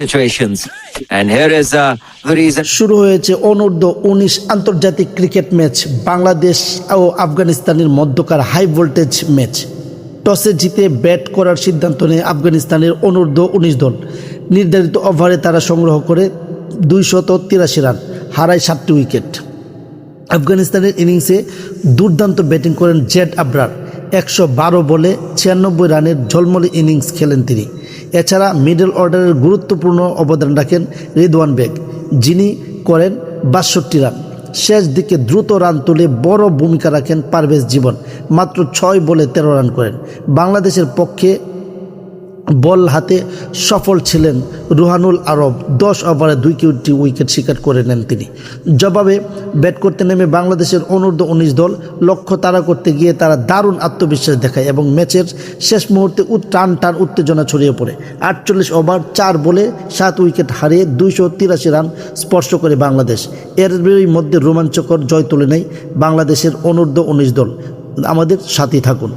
situations. And here is the reason. শুরু হয়েছে অনূর্ধ্ব-19 আন্তর্জাতিক ক্রিকেট ম্যাচ বাংলাদেশ ও আফগানিস্তানের মধ্যকার হাই ভোল্টেজ ম্যাচ। টসে জিতে ব্যাট করার সিদ্ধান্ত নেয় আফগানিস্তানের অনূর্ধ্ব-19 দল। নির্ধারিত ওভারে তারা সংগ্রহ করে 283 রান, হারায় 7টি উইকেট। আফগানিস্তানের ইনিংসে দুর্দান্ত ব্যাটিং করেন জেড আবরার। 112 বলে 96 রানের ঝলমলে ইনিংস খেলেন তিনি। এছাড়া মিডল অর্ডারের গুরুত্বপূর্ণ অবদান রাখেন রিদওয়ান বেগ, যিনি করেন 62 রান। শেষ দিকে দ্রুত রান তুলে বড় ভূমিকা রাখেন পারভেজ জীবন, মাত্র 6 বলে 13 রান করেন। বাংলাদেশের পক্ষে বল হাতে সফল ছিলেন রুহানুল আরব। 10 ওভারে 2টি উইকেট শিকার করে নেন তিনি। জবাবে ব্যাট করতে নেমে বাংলাদেশের অনূর্ধ্ব-19 দল লক্ষ্য তাড়া করতে গিয়ে তারা দারুণ আত্মবিশ্বাস দেখায় এবং ম্যাচের শেষ মুহূর্তে টান উত্তেজনা ছড়িয়ে পড়ে। 48 ওভার 4 বলে 7 উইকেট হারিয়ে 283 রান স্পর্শ করে বাংলাদেশ। এর মধ্যে রোমাঞ্চকর জয় তুলে নেয় বাংলাদেশের অনূর্ধ্ব-19 দল। আমাদের সাথেই থাকুন।